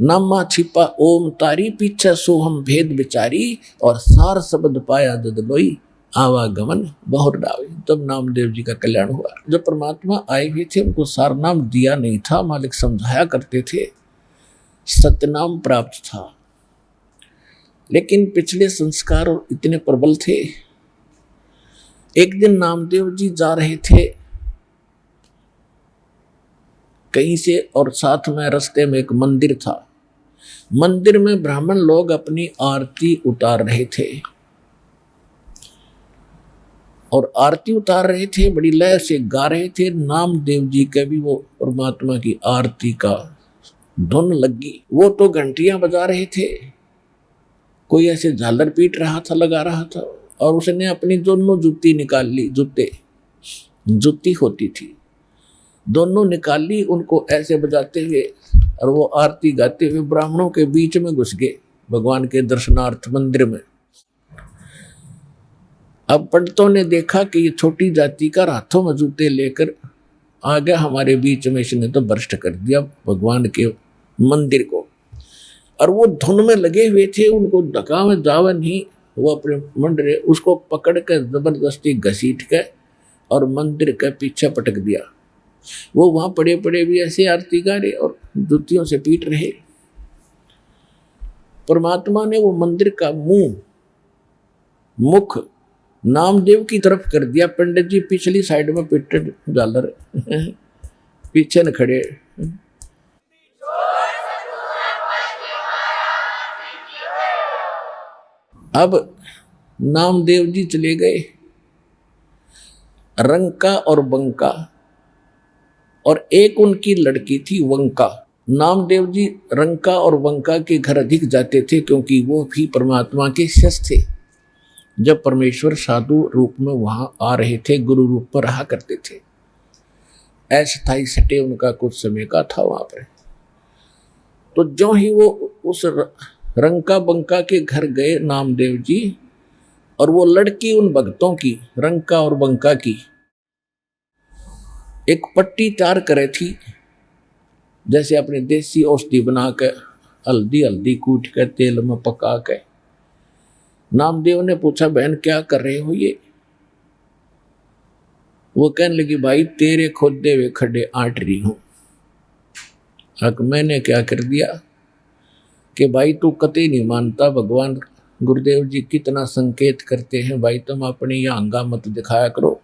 नामा छिपा ओम तारी, पीछे सोहम भेद बिचारी, और सार शब्द पाया जद लोई, आवागमन बहुर डावे। तब नामदेव जी का कल्याण हुआ। जब परमात्मा आए हुए थे उनको सार नाम दिया नहीं था, मालिक समझाया करते थे, सतनाम प्राप्त था, लेकिन पिछले संस्कार इतने प्रबल थे। एक दिन नामदेव जी जा रहे थे कहीं से, और साथ में रास्ते में एक मंदिर था। मंदिर में ब्राह्मण लोग अपनी आरती उतार रहे थे, और आरती उतार रहे थे, बड़ी लय से गा रहे थे। नामदेव जी के भी वो परमात्मा की आरती का धुन लगी। वो तो घंटियां बजा रहे थे, कोई ऐसे झालर पीट रहा था, लगा रहा था, और उसने अपनी दोनों जूती निकाल ली, जूती होती थी, दोनों निकाल ली, उनको ऐसे बजाते हुए, और वो आरती गाते हुए ब्राह्मणों के बीच में घुस गए भगवान के दर्शनार्थ मंदिर में। अब पंडितों ने देखा कि ये छोटी जाति का हाथों में जूते लेकर आ गया हमारे बीच में, इसने तो भ्रष्ट कर दिया भगवान के मंदिर को। और वो धुन में लगे हुए थे, उनको धक्का में जावा नहीं, वो अपने मंडरे उसको पकड़ कर जबरदस्ती घसीट के और मंदिर के पीछे पटक दिया। वो वहां पड़े पड़े भी ऐसे आरती गा रहे और जूतियों से पीट रहे। परमात्मा ने वो मंदिर का मुख नामदेव की तरफ कर दिया। पंडित जी पिछली साइड में पिटट झालर पीछे न खड़े। अब नामदेव जी चले गए रंका और बंका, और एक उनकी लड़की थी वंका। नामदेव जी रंका और वंका के घर अधिक जाते थे, क्योंकि वो भी परमात्मा के शिष्य थे। जब परमेश्वर साधु रूप में वहां आ रहे थे, गुरु रूप में रहा करते थे, अस्थायी सटे उनका कुछ समय का था वहां पर। तो जो ही वो उस रंका बंका के घर गए नामदेव जी, और वो लड़की उन भक्तों की, रंका और बंका की, एक पट्टी तैयार करे थी, जैसे अपने देसी औषधि बना के हल्दी कूट के तेल में पका के। नामदेव ने पूछा, बहन क्या कर रहे हो ये? वो कहने लगी, भाई तेरे खोदे हुए खड्डे आट रही हूं। हक मैंने क्या कर दिया कि भाई तू कतई नहीं मानता, भगवान गुरुदेव जी कितना संकेत करते हैं, भाई तुम अपनी यह अंगा मत दिखाया करो,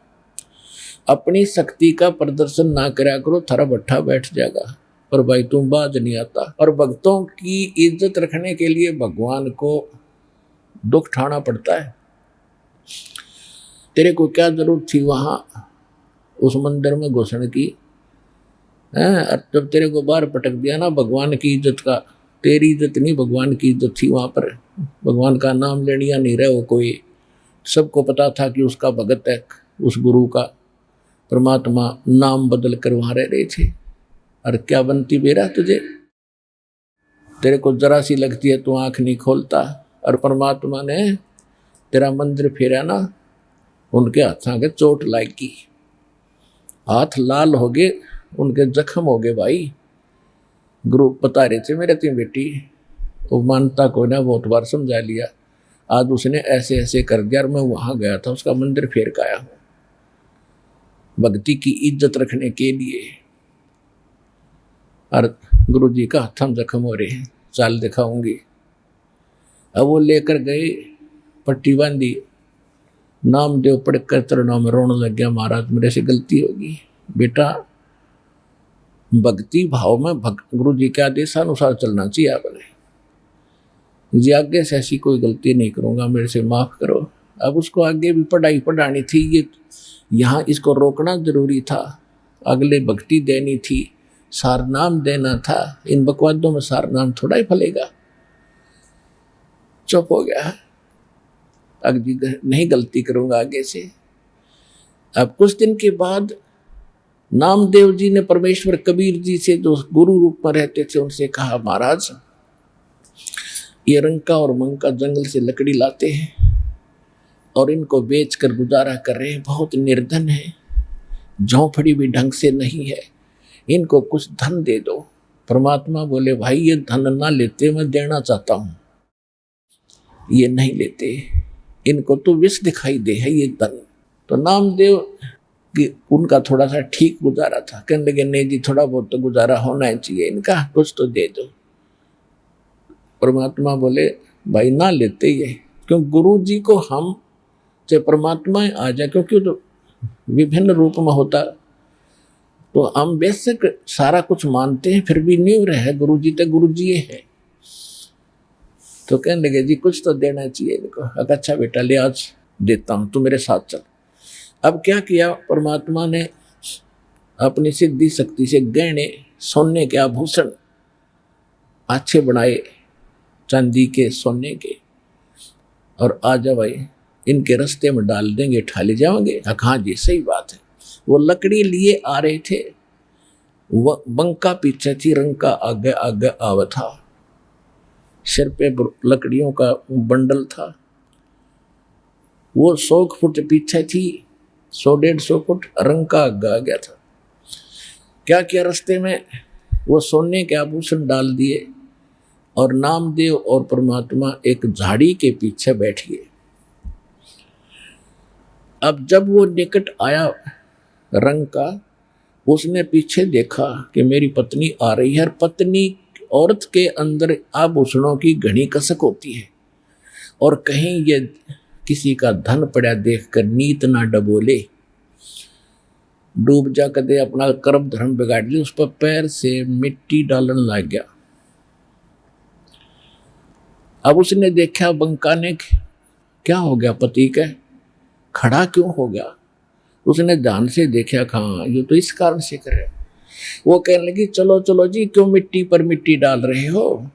अपनी शक्ति का प्रदर्शन ना कराया करो, थारा भट्ठा बैठ जाएगा। पर भाई तुम बाज नहीं आता। और भक्तों की इज्जत रखने के लिए भगवान को दुख ठाना पड़ता है। तेरे को क्या जरूरत थी वहां उस मंदिर में घुसने की? जब तेरे को बाहर पटक दिया ना भगवान की इज्जत का, तेरी इज्जत नहीं भगवान की इज्जत थी वहां पर। भगवान का नाम लेनिया नहीं रहे हो कोई। सबको पता था कि उसका भगत है, उस गुरु का। परमात्मा नाम बदल कर वहां रह रहे थे। और क्या बनती बेरा तुझे? तेरे को जरा सी लगती है तो आंख नहीं खोलता। और परमात्मा ने तेरा मंदिर फेरा ना, उनके हाथों के चोट लागी, हाथ लाल हो गए, उनके जख्म हो गए। भाई गुरु बता रहे थे मेरे तीन बेटी, वो मानता को ना बहुत बार समझा लिया, आज उसने ऐसे ऐसे कर दिया। और मैं वहां गया था, उसका मंदिर फेर के आया हूं भक्ति की इज्जत रखने के लिए। और गुरु जी का हाथम जख्म हो रहे हैं, चाल दिखाऊंगी। अब वो लेकर गए, पट्टी बांधी, नामदेव पढ़कर चरणों में रोने लग गया, महाराज मेरे से गलती होगी। बेटा भक्ति भाव में गुरु जी के आदेशानुसार चलना चाहिए आपने। जी आगे से ऐसी कोई गलती नहीं करूंगा, मेरे से माफ करो। अब उसको आगे भी पढ़ाई पढ़ानी थी, ये यहाँ इसको रोकना जरूरी था, अगले भक्ति देनी थी, सार नाम देना था। इन बकवादों में सार नाम थोड़ा ही फलेगा। चुप हो गया, अगली नहीं गलती करूंगा आगे से। अब कुछ दिन के बाद नामदेव जी ने परमेश्वर कबीर जी से, जो गुरु रूप में रहते थे, उनसे कहा, महाराज ये रंका और मंका जंगल से लकड़ी लाते हैं और इनको बेचकर गुजारा कर रहे हैं, बहुत निर्धन है, झोंपड़ी भी ढंग से नहीं है, इनको कुछ धन दे दो। परमात्मा बोले भाई ये धन ना लेते, मैं देना चाहता हूं। ये नहीं लेते, इनको तो विष दिखाई दे है ये धन। तो नामदेव कि उनका थोड़ा सा ठीक गुजारा था, कहने लगे नहीं जी थोड़ा बहुत तो गुजारा होना ही चाहिए इनका, कुछ तो दे दो। परमात्मा बोले भाई ना लेते ये, क्यों गुरु जी को हम चाहे परमात्मा आ जाए, क्योंकि तो विभिन्न रूप में होता, तो हम बेसिक सारा कुछ मानते हैं, फिर भी नहीं रहे गुरु जी तो गुरु जी है। तो कहने लगे जी कुछ तो देना चाहिए इनको। अच्छा बेटा ले आज देता हूं, तू मेरे साथ चल। अब क्या किया परमात्मा ने, अपनी सिद्धि शक्ति से गहने सोने के आभूषण अच्छे बनाए, चांदी के सोने के, और आ जा भाई इनके रास्ते में डाल देंगे, ठा ले जाओगे। हाँ जी सही बात है। वो लकड़ी लिए आ रहे थे, वह बंका पीछे थी, रंका आगे आगे आवा था, सिर पे लकड़ियों का बंडल था। वो 100 फुट पीछे थी, 100-150 फुट, रंका आगे आ गया था। क्या किया रास्ते में, वो सोने के आभूषण डाल दिए और नामदेव और परमात्मा एक झाड़ी के पीछे बैठ गए। अब जब वो निकट आया रंग का, उसने पीछे देखा कि मेरी पत्नी आ रही है। पत्नी औरत के अंदर आभूषणों की घनी कसक होती है, और कहीं ये किसी का धन पड़ा देखकर नीत ना डबोले, डूब जा कदे अपना कर्म धर्म बिगाड़ ली। उस पर पैर से मिट्टी डालने लग गया। अब उसने देखा बंका ने, क्या हो गया पति के, खड़ा क्यों हो गया। उसने ध्यान से देखा, हाँ ये तो इस कारण से कर रहे। वो कहने लगी चलो चलो जी, क्यों मिट्टी पर मिट्टी डाल रहे हो,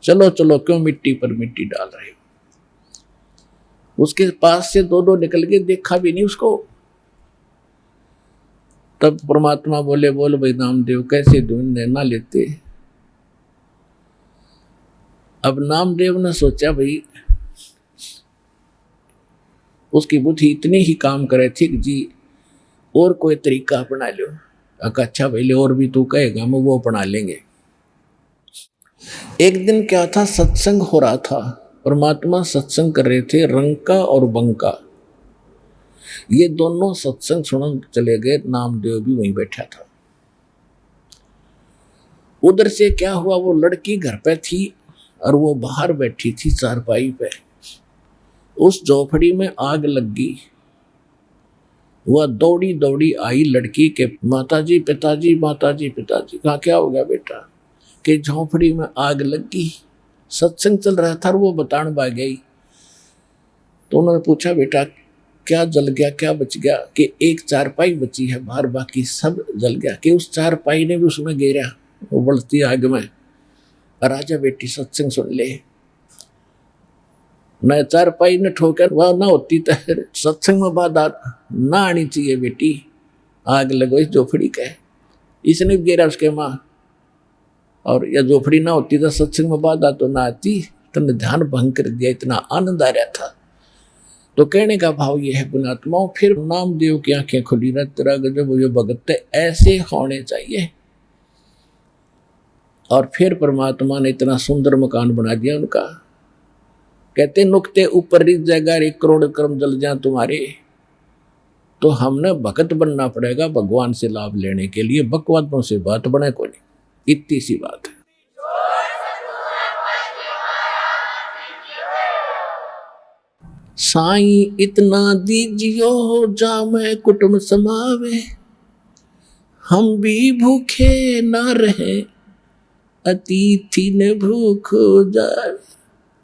चलो चलो क्यों मिट्टी पर मिट्टी डाल रहे हो। उसके पास से दो निकल के, देखा भी नहीं उसको। तब परमात्मा बोले बोल भाई नामदेव कैसे ढूंढने ना लेते। अब नामदेव ने सोचा भाई उसकी बुद्धि इतनी ही काम करे, ठीक जी और कोई तरीका अपना लो। अच्छा भाई और भी तू कहेगा, हम वो अपना लेंगे। एक दिन क्या था, सत्संग हो रहा था, परमात्मा सत्संग कर रहे थे, रंका और बंका ये दोनों सत्संग सुनने चले गए। नामदेव भी वहीं बैठा था। उधर से क्या हुआ, वो लड़की घर पे थी और वो बाहर बैठी थी चारपाई पे। उस झोपड़ी में आग लग गई। वह दौड़ी दौड़ी आई लड़की के, माताजी पिताजी, माताजी पिताजी। कहा क्या हो गया बेटा, कि झोपड़ी में आग लग गई। सत्संग चल रहा था और वो बताने भाग गई। तो उन्होंने पूछा बेटा क्या जल गया, क्या बच गया। कि एक चारपाई बची है बाहर, बाकी सब जल गया। कि उस चारपाई ने भी उसमें गिरा, वो बढ़ती आग में। राजा बेटी सत्संग सुन ले। न चारपाई ने ठोकर वह ना होती तो सत्संग में बात ना आनी चाहिए बेटी। आग लगो इस झोपड़ी का, इसने भी गिरा उसके माँ। और यह झोपड़ी ना होती तो सत्संग में बात तो ना आती। तुमने ध्यान भंग कर दिया, इतना आनंद आ रहा था। तो कहने का भाव ये है पुण्यात्माओं, फिर नामदेव की आंखें खुली रह, तेरा गजब ये भगत ऐसे होने चाहिए। और फिर परमात्मा ने इतना सुंदर मकान बना दिया उनका। कहते नुकते ऊपर रिज जाएगा, 1 करोड़ कर्म जल जाए तुम्हारे। तो हमने भगत बनना पड़ेगा भगवान से लाभ लेने के लिए। बकवादों से बात बने को नहीं, इतनी सी बात है। साईं इतना दीजियो जामे कुटुंब समावे, हम भी भूखे ना रहे अतिथि ने भूख जाए।